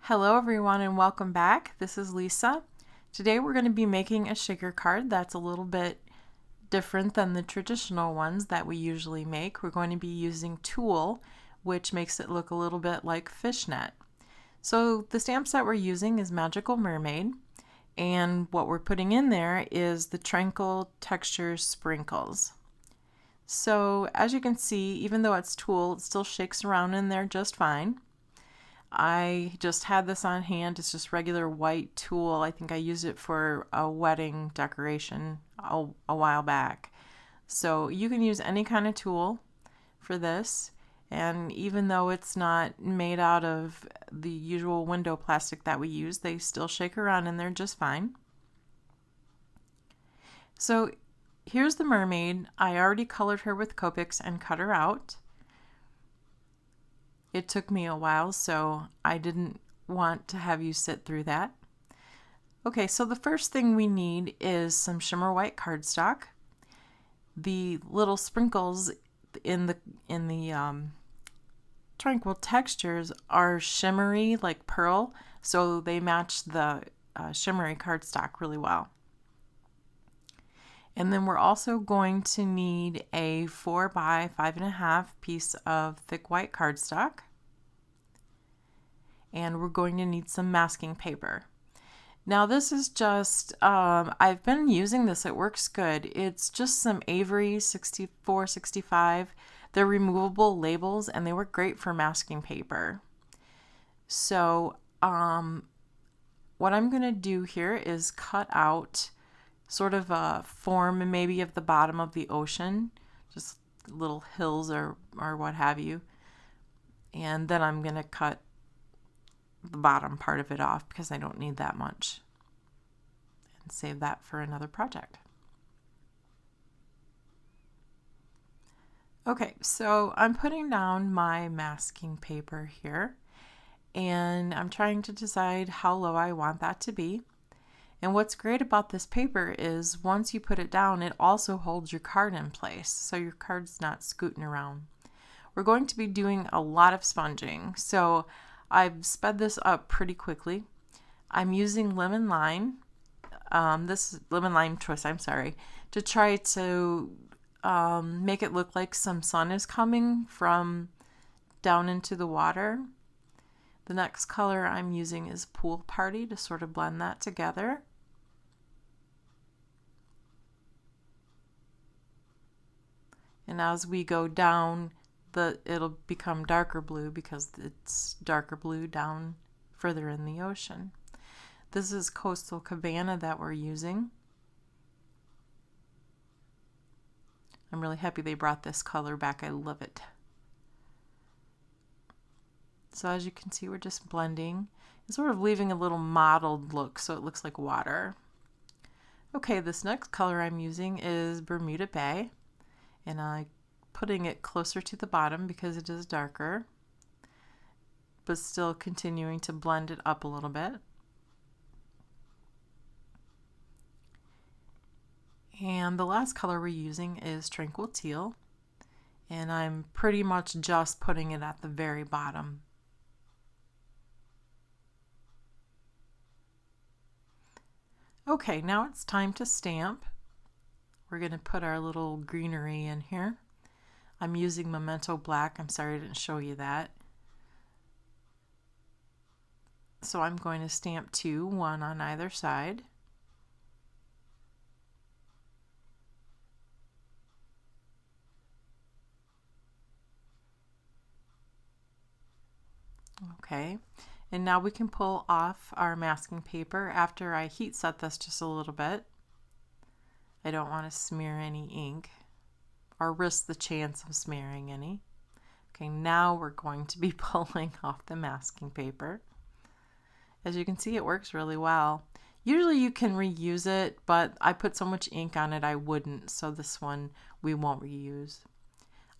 Hello everyone and welcome back. This is Lisa. Today we're going to be making a shaker card that's a little bit different than the traditional ones that we usually make. We're going to be using tulle, which makes it look a little bit like fishnet. So the stamps that we're using is Magical Mermaid, and what we're putting in there is the Tranquil Texture Sprinkles. So as you can see, even though it's tulle, it still shakes around in there just fine. I just had this on hand. It's just regular white tulle. I think I used it for a wedding decoration a while back. So you can use any kind of tulle for this. And even though it's not made out of the usual window plastic that we use, they still shake around in there just fine. So here's the mermaid. I already colored her with Copics and cut her out. It took me a while, so I didn't want to have you sit through that. Okay, so the first thing we need is some shimmer white cardstock. The little sprinkles in the Tranquil Textures are shimmery like pearl, so they match the shimmery cardstock really well. And then we're also going to need a 4 by 5.5 piece of thick white cardstock. And we're going to need some masking paper. Now this is just, I've been using this, it works good. It's just some Avery 6465. They're removable labels and they work great for masking paper. So what I'm going to do here is cut out sort of a form maybe of the bottom of the ocean, just little hills or what have you. And then I'm going to cut the bottom part of it off because I don't need that much, and save that for another project. Okay, so I'm putting down my masking paper here and I'm trying to decide how low I want that to be. And what's great about this paper is once you put it down, it also holds your card in place, so your card's not scooting around. We're going to be doing a lot of sponging, so I've sped this up pretty quickly. I'm using lemon lime, this is lemon lime twist, I'm sorry, to try to make it look like some sun is coming from down into the water. The next color I'm using is Pool Party to sort of blend that together. And as we go down, it'll become darker blue because it's darker blue down further in the ocean. This is Coastal Cabana that we're using. I'm really happy they brought this color back. I love it. So as you can see, we're just blending and sort of leaving a little mottled look so it looks like water. Okay, this next color I'm using is Bermuda Bay, and I'm putting it closer to the bottom because it is darker, but still continuing to blend it up a little bit. And the last color we're using is Tranquil Teal, and I'm pretty much just putting it at the very bottom. Okay, now it's time to stamp. We're going to put our little greenery in here. I'm using Memento Black. I'm sorry I didn't show you that. So I'm going to stamp 2, 1 on either side. Okay, and now we can pull off our masking paper after I heat set this just a little bit. I don't want to smear any ink or risk the chance of smearing any. Okay, now we're going to be pulling off the masking paper. As you can see, it works really well. Usually you can reuse it, but I put so much ink on it I wouldn't, so this one we won't reuse.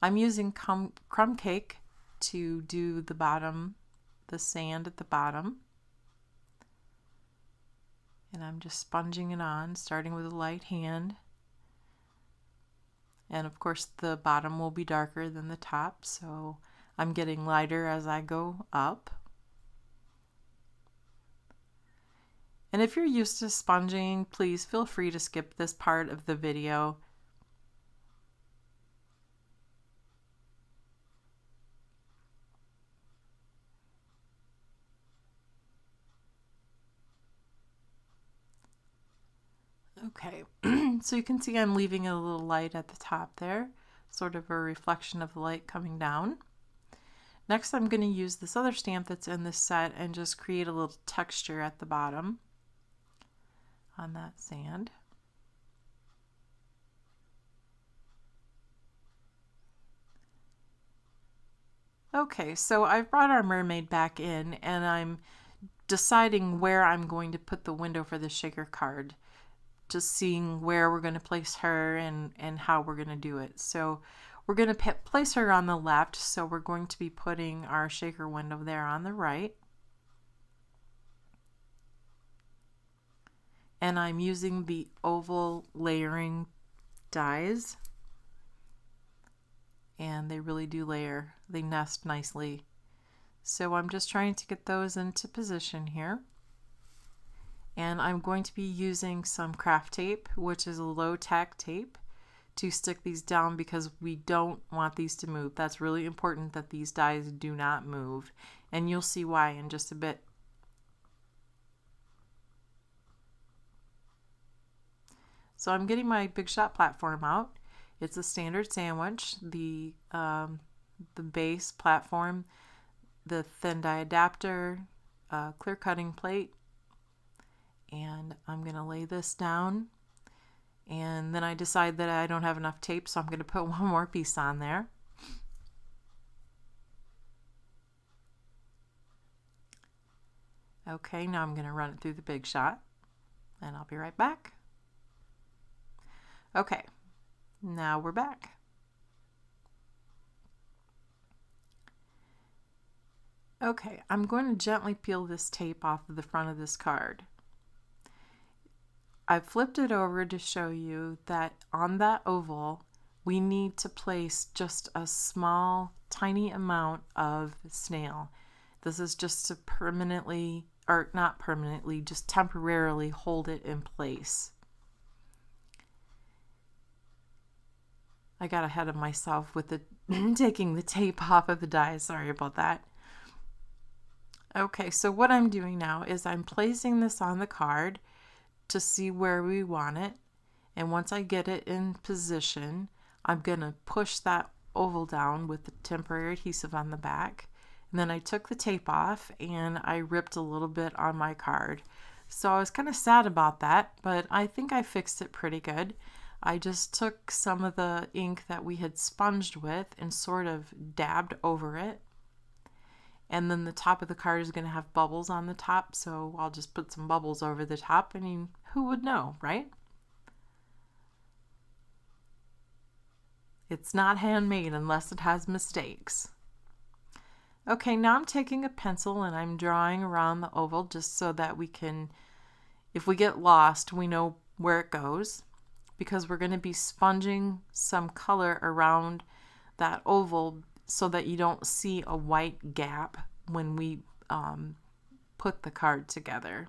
I'm using crumb cake to do the bottom, the sand at the bottom. And I'm just sponging it on, starting with a light hand. And of course the bottom will be darker than the top, so I'm getting lighter as I go up. And if you're used to sponging, please feel free to skip this part of the video. Okay, so you can see I'm leaving a little light at the top there, sort of a reflection of the light coming down. Next, I'm going to use this other stamp that's in this set and just create a little texture at the bottom on that sand. Okay, so I've brought our mermaid back in and I'm deciding where I'm going to put the window for the shaker card. Just seeing where we're going to place her and how we're going to do it. So we're going to place her on the left, so we're going to be putting our shaker window there on the right. And I'm using the oval layering dies. And they really do layer. They nest nicely. So I'm just trying to get those into position here. And I'm going to be using some craft tape, which is a low tack tape, to stick these down because we don't want these to move. That's really important that these dies do not move, and you'll see why in just a bit. So I'm getting my Big Shot platform out. It's a standard sandwich, the base platform, the thin die adapter, clear cutting plate, and I'm going to lay this down, and then I decide that I don't have enough tape, so I'm going to put one more piece on there. Okay, now I'm going to run it through the Big Shot, and I'll be right back. Okay, now we're back. Okay, I'm going to gently peel this tape off of the front of this card. I flipped it over to show you that on that oval we need to place just a small tiny amount of snail. This is just to permanently, or not permanently, just temporarily hold it in place. I got ahead of myself with the taking the tape off of the die. Sorry about that. Okay, so what I'm doing now is I'm placing this on the card to see where we want it, and once I get it in position, I'm gonna push that oval down with the temporary adhesive on the back, and then I took the tape off and I ripped a little bit on my card. So I was kind of sad about that, but I think I fixed it pretty good. I just took some of the ink that we had sponged with and sort of dabbed over it. And then the top of the card is going to have bubbles on the top, so I'll just put some bubbles over the top. I mean, who would know, right? It's not handmade unless it has mistakes. Okay, now I'm taking a pencil and I'm drawing around the oval just so that we can, if we get lost, we know where it goes, because we're going to be sponging some color around that oval so that you don't see a white gap when we put the card together.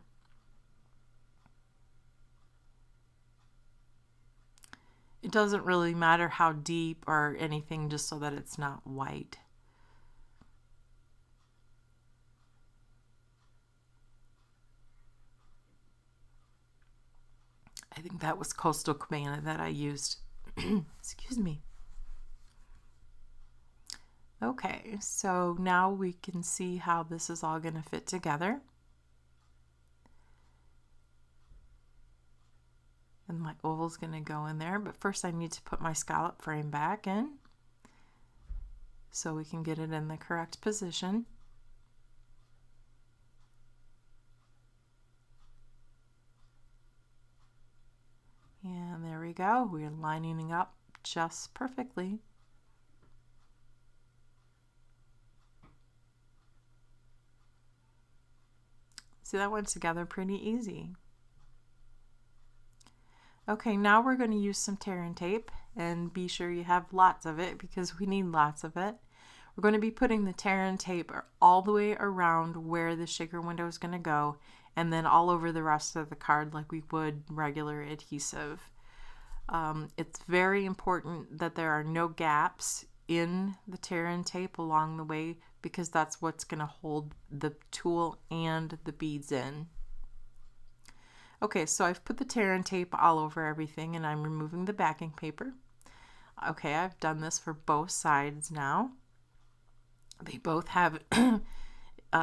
It doesn't really matter how deep or anything, just so that it's not white. I think that was Coastal Cabana that I used. Excuse me. Okay, so now we can see how this is all going to fit together. And my oval's going to go in there, but first I need to put my scallop frame back in so we can get it in the correct position. And there we go. We're lining up just perfectly. See, that went together pretty easy. Okay, now we're going to use some tear and tape, and be sure you have lots of it because we need lots of it. We're going to be putting the tear and tape all the way around where the shaker window is going to go, and then all over the rest of the card like we would regular adhesive. It's very important that there are no gaps in the tear and tape along the way, because that's what's going to hold the tool and the beads in. Okay, so I've put the tear and tape all over everything, and I'm removing the backing paper. Okay, I've done this for both sides now. They both have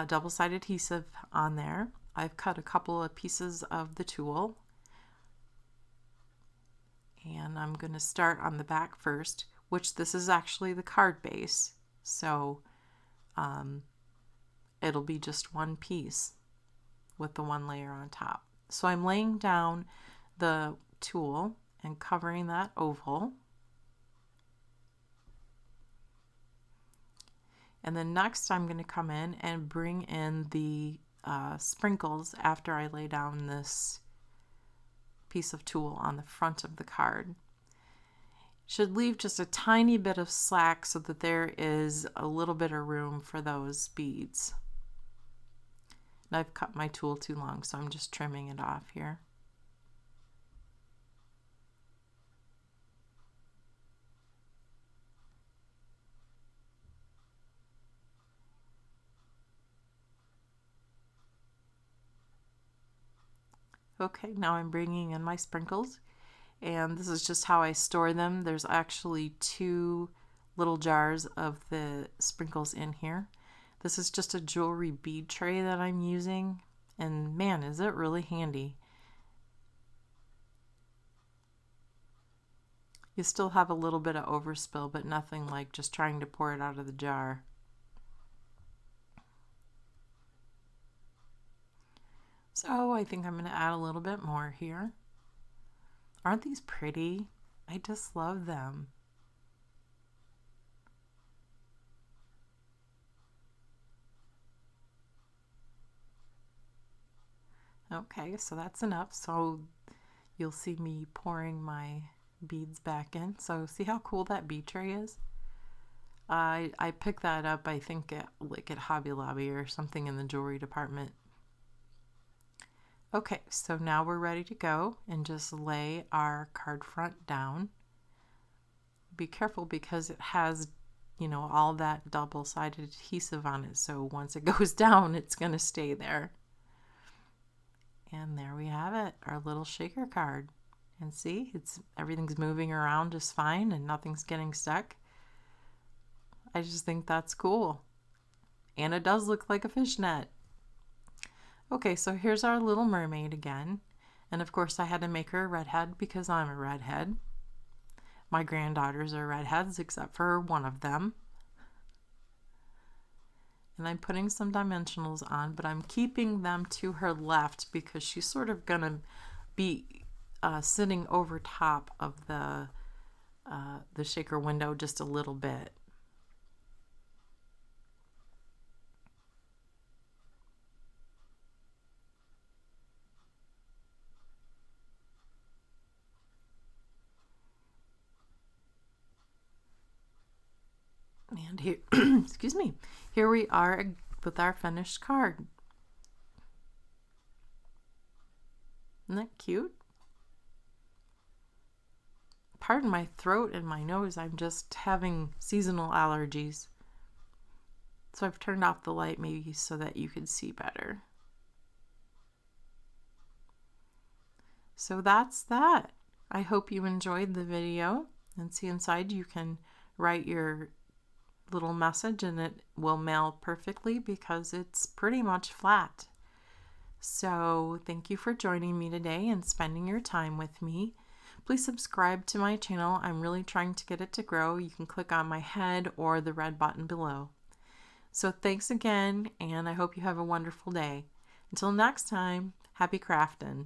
double-sided adhesive on there. I've cut a couple of pieces of the tool, and I'm going to start on the back first, which this is actually the card base, so it'll be just one piece with the one layer on top. So I'm laying down the tool and covering that oval. And then next I'm going to come in and bring in the sprinkles after I lay down this piece of tulle on the front of the card. Should leave just a tiny bit of slack so that there is a little bit of room for those beads. And I've cut my tool too long, so I'm just trimming it off here. Okay, now I'm bringing in my sprinkles, and this is just how I store them. There's actually 2 little jars of the sprinkles in here. This is just a jewelry bead tray that I'm using, and man, is it really handy. You still have a little bit of overspill, but nothing like just trying to pour it out of the jar. So I think I'm going to add a little bit more here. Aren't these pretty? I just love them. Okay, so that's enough. So you'll see me pouring my beads back in. So see how cool that bead tray is? I picked that up, I think, at Hobby Lobby or something in the jewelry department. Okay, so now we're ready to go and just lay our card front down. Be careful because it has, you know, all that double-sided adhesive on it, so once it goes down, it's going to stay there. And there we have it, our little shaker card. And see, everything's moving around just fine and nothing's getting stuck. I just think that's cool. And it does look like a fishnet. Okay, so here's our little mermaid again. And of course I had to make her a redhead because I'm a redhead. My granddaughters are redheads except for one of them. And I'm putting some dimensionals on, but I'm keeping them to her left because she's sort of going to be sitting over top of the shaker window just a little bit. And here, excuse me, here we are with our finished card. Isn't that cute? Pardon my throat and my nose, I'm just having seasonal allergies. So I've turned off the light maybe so that you could see better. So that's that. I hope you enjoyed the video, and see inside you can write your little message and it will mail perfectly because it's pretty much flat. So thank you for joining me today and spending your time with me. Please subscribe to my channel. I'm really trying to get it to grow. You can click on my head or the red button below. So thanks again, and I hope you have a wonderful day. Until next time, happy crafting.